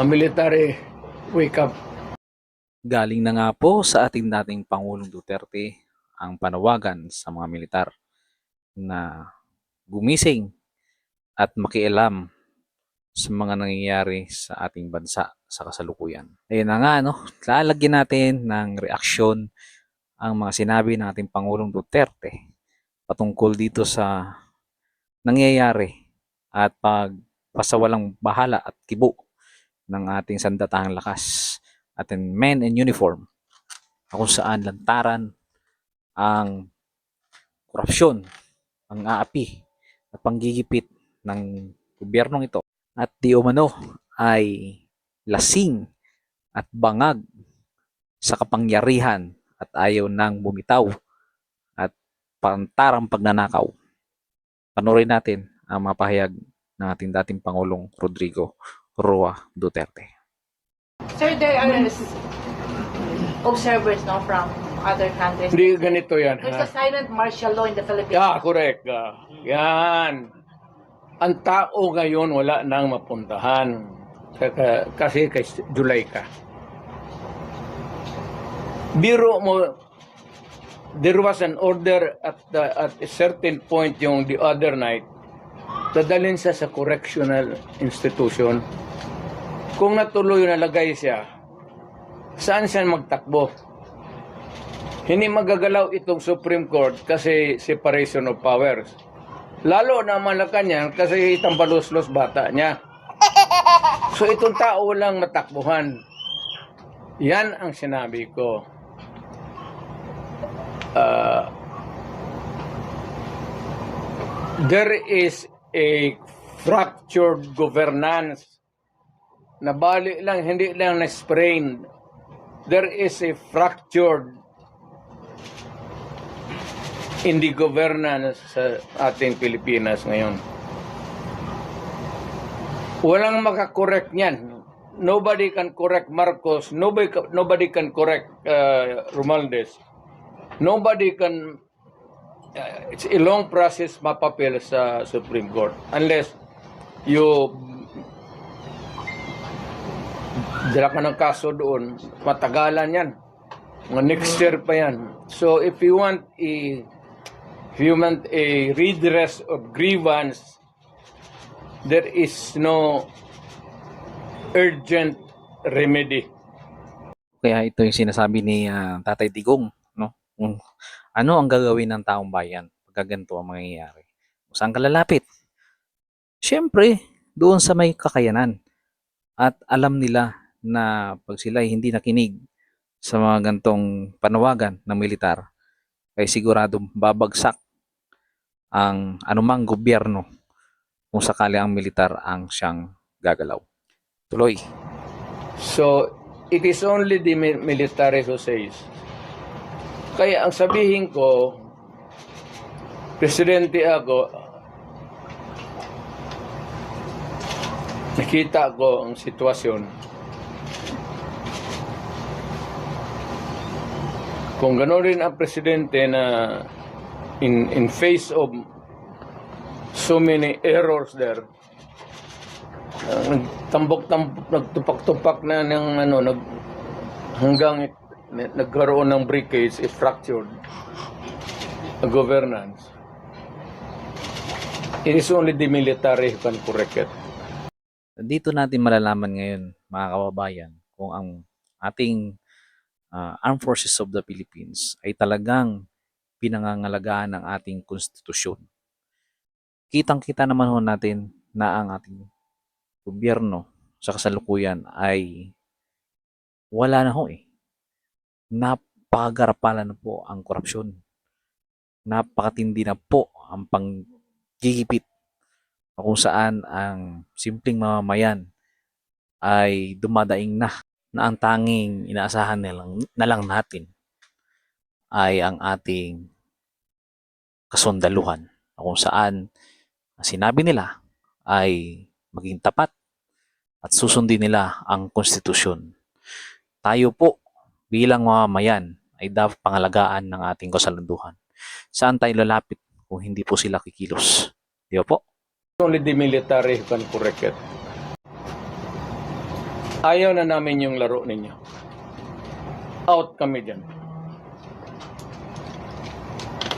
Military wake up. Galing na nga po sa ating dating Pangulong Duterte ang panawagan sa mga militar na gumising at makialam sa mga nangyayari sa ating bansa sa kasalukuyan. Ayun na nga, no? Lalagyan natin ng reaksyon ang mga sinabi ng ating Pangulong Duterte patungkol dito sa nangyayari at pagpasawalang bahala at kibo ng ating sandatahang lakas, ating men in uniform, kung saan lantaran ang korupsyon, ang aapi at panggigipit ng gobyernong ito at di umano ay lasing at bangag sa kapangyarihan at ayaw nang bumitaw at pantarang pagnanakaw. Panoorin natin ang mapahayag ng ating dating Pangulong Rodrigo Roa Duterte. Sir, there are observers no, from other countries. Hindi ganito yan. There's a silent martial law in the Philippines. Yeah, correct. Yan. Ang tao ngayon wala nang mapuntahan. Kasi kay July ka. Biro mo, there was an order at a certain point yung the other night, dadalhin siya sa correctional institution. Kung natuloy nalagay siya, saan siya magtakbo? Hindi magagalaw itong Supreme Court kasi separation of powers. Lalo na Malacanang kasi tambalos-los bata niya. So itong tao walang matakbuhan. Yan ang sinabi ko. There is a fractured governance. Nabali lang, hindi lang na-sprain. There is a fractured in the governance sa ating Pilipinas ngayon. Walang makakorek niyan. Nobody can correct Marcos. Nobody can correct Romualdez. Nobody can. It's a long process mapapil sa Supreme Court unless you dala ka ng kaso doon, matagalan yan. Mga next year pa yan. So if you want a redress of grievance, there is no urgent remedy. Kaya ito yung sinasabi ni Tatay Digong, no? Kung ano ang gagawin ng taong bayan pag ganito ang mangyayari. Kung saan ka lalapit? Siyempre, doon sa may kakayanan. At alam nila na pag sila ay hindi nakinig sa mga gantong panawagan ng militar, ay siguradong babagsak ang anumang gobyerno kung sakali ang militar ang siyang gagalaw. Tuloy. So, it is only the military who says. Kaya ang sabihin ko, presidente ako, nakita ko ang sitwasyon. Kung gano'n rin ang presidente na in face of so many errors there, nagtupak-tupak na ng hanggang nagkaroon ng breakage, fractured governance. It is only the military who can correct it. Dito natin malalaman ngayon, mga kababayan, kung ang ating Armed Forces of the Philippines ay talagang pinangangalagaan ng ating konstitusyon. Kitang-kita naman ho natin na ang ating gobyerno sa kasalukuyan ay wala na ho eh. Napakagarapalan na po ang korupsyon. Napakatindi na po ang panggigipit kung saan ang simpleng mamamayan ay dumadaing na ang tanging inaasahan na lang natin ay ang ating kasundaluhan kung saan sinabi nila ay maging tapat at susundin nila ang konstitusyon. Tayo po bilang mamamayan ay dapat pangalagaan ng ating kasundaluhan. Saan tayo lalapit kung hindi po sila kikilos? Di ba po? Only the military who can correct it. Ayaw na namin yung laro ninyo. Out kami dyan.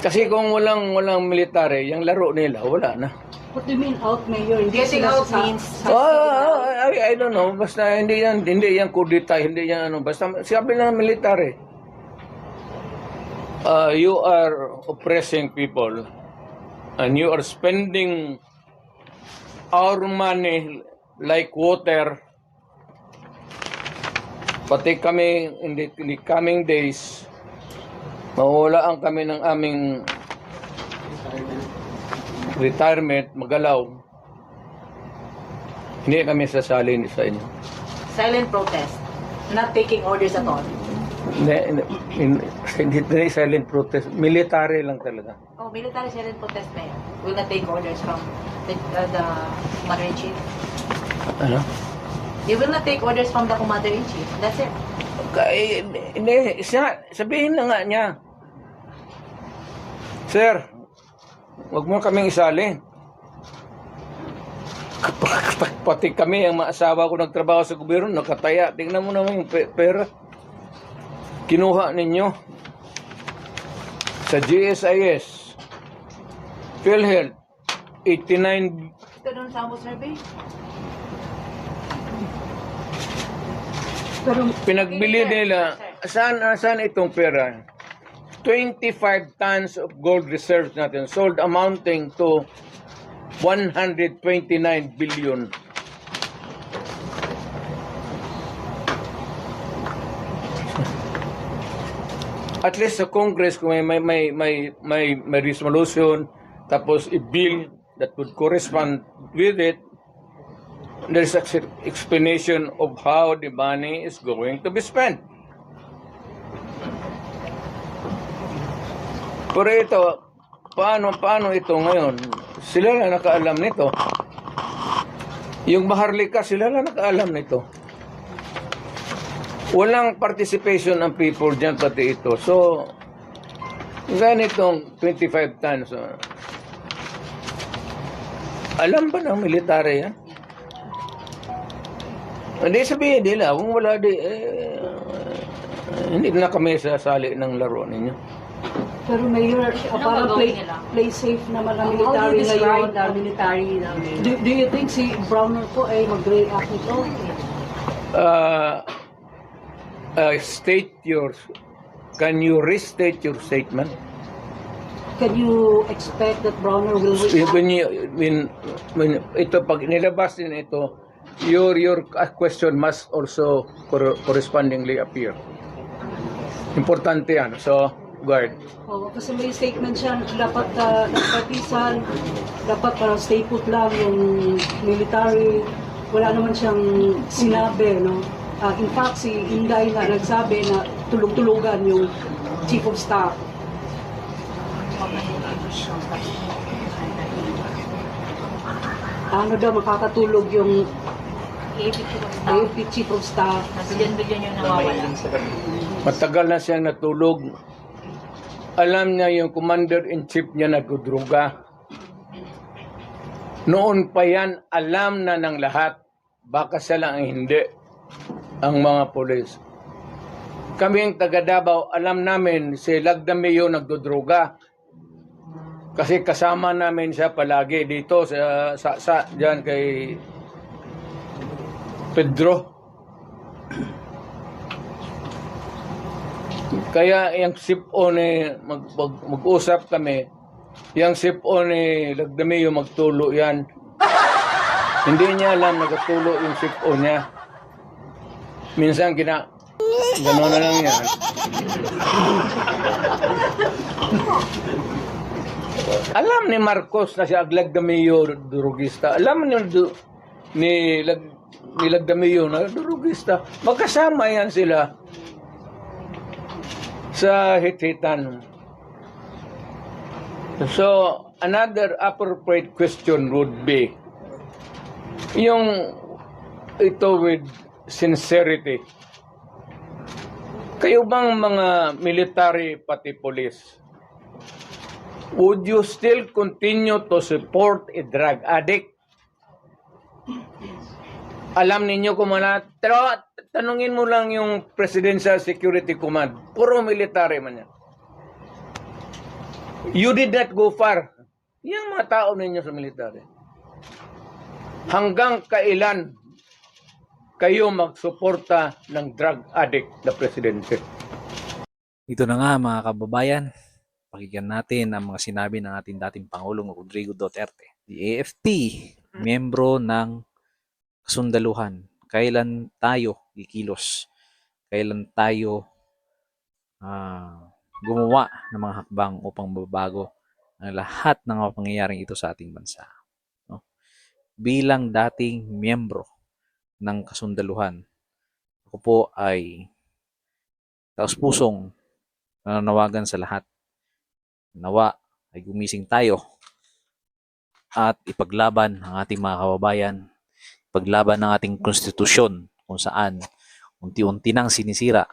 Kasi kung walang military, yung laro nila, wala na. What do you mean out, Mayor? Hindi Getting sila out sa- means I don't know. Basta hindi yan kudita, hindi yan ano. Basta sabi lang ng military. You are oppressing people and you are spending our money like water. Pati kami in the coming days, mawawalaan kami ng aming retirement, magalaw. Hindi kami sasali sa inyo. silent protest. Not taking orders at all. Hindi silent protest. Military lang talaga. Oh, military silent protest, Mayor. Will not take orders from the Commander-in-Chief. Ano? They will not take orders from the Commander-in-Chief. That's it. Hindi, sabihin na nga niya. Sir, wag mo kaming isali. Pati kami, ang maasawa ko nagtrabaho sa gobyerno, nakataya. Tingnan mo naman yung pera. Kinuha ninyo sa GSIS, PhilHealth, 89. Ito doon sa Amo survey. Pero Pinagbili nila, saan itong pera? 25 tons of gold reserves natin sold amounting to 129 billion. At least sa Congress kung may resolution tapos i-bill that would correspond with it, there's an explanation of how the money is going to be spent. Pero ito, paano ito ngayon? Sila lang nakaalam nito. Yung Maharlika, sila lang nakaalam nito. Walang participation ng people dyan, pati ito. So, ganitong 25 tons. Alam ba ng military yan? Hindi sabihin nila, kung wala hindi na kami sasali ng laro ninyo. Pero Mayor, para gagawin nila? play safe naman ang How do military you describe ngayon. the military? Do you think si Browner po ay mag-react nito? Can you restate your statement? Can you expect that Browner will react? When ito, pag nilabas din ito, your question must also correspondingly appear. Importante yan. So, guard. Oh, kasi may statement siya, dapat nagpatisan, dapat parang stay put lang yung military. Wala naman siyang sinabi, no? In fact, si Inday nga nagsabi na tulog-tulugan yung chief of staff. Ano daw, makakatulog yung AFP chief of staff. Billion yung nawawala. Matagal na siyang natulog. Alam niya yung commander-in-chief niya nagdudruga. Noon pa yan, alam na ng lahat. Baka siya lang ang hindi. Ang mga polis. Kami ang taga Davao, alam namin si Lagdameo nagdudruga. Kasi kasama namin siya palagi dito sa diyan kay Pedro. Kaya yung sip-on mag-usap kami, yung sip-on Lagdameo magtulo yan. Hindi niya alam nagtulo yung sip-on niya. Minsan gano'n na lang yan. Alam ni Marcos na siya Lagdameo durugista. Alam ni Lagdameo na durugista. Magkasama yan sila sa hit-hitan. So, another appropriate question would be, yung ito with sincerity. Kayo bang mga military pati police, would you still continue to support a drug addict? Alam ninyo kung ano, pero tanungin mo lang yung Presidential Security Command. Puro military man yan. You did not go far. Yung mga tao ninyo sa military. Hanggang kailan kayo magsuporta ng drug addict na presidente? Ito na nga mga kababayan, pakinggan natin ang mga sinabi ng ating dating Pangulong Rodrigo Duterte. The AFP, miyembro ng kasundaluhan. Kailan tayo kikilos? Kailan tayo gumawa ng mga hakbang upang mababago ang lahat ng mga pangyayaring ito sa ating bansa? No? Bilang dating miyembro ng kasundaluhan, ako po ay taus-pusong nananawagan sa lahat. Nawa ay gumising tayo at ipaglaban ang ating mga kababayan, ipaglaban ang ating konstitusyon kung saan unti-unti nang sinisira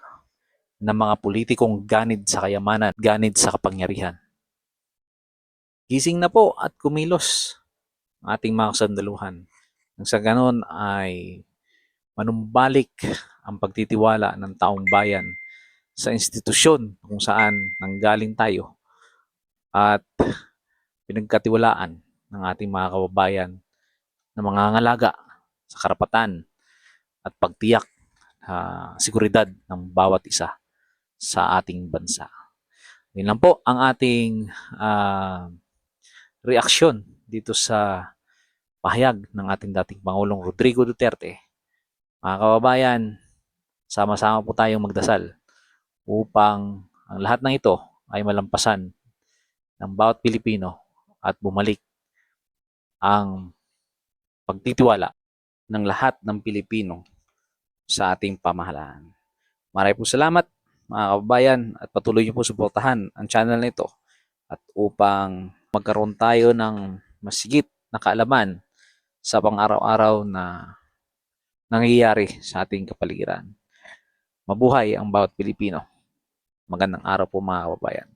ng mga politikong ganid sa kayamanan, ganid sa kapangyarihan. Gising na po at kumilos ang ating mga kasundaluhan. Nang sa ganon ay manumbalik ang pagtitiwala ng taong bayan sa institusyon kung saan nanggaling tayo at pinagkatiwalaan ng ating mga kababayan na mangangalaga sa karapatan at pagtiyak seguridad ng bawat isa sa ating bansa. Yun lang po ang ating reaksyon dito sa pahayag ng ating dating Pangulong Rodrigo Duterte. Mga kababayan, sama-sama po tayong magdasal upang ang lahat ng ito ay malampasan ng bawat Pilipino at bumalik ang pagtitiwala ng lahat ng Pilipino sa ating pamahalaan. Maraming po salamat mga kababayan at patuloy niyo po suportahan ang channel na ito at upang magkaroon tayo ng masigit na kaalaman sa pang-araw-araw na nangyayari sa ating kapaligiran. Mabuhay ang bawat Pilipino. Magandang araw po mga kababayan.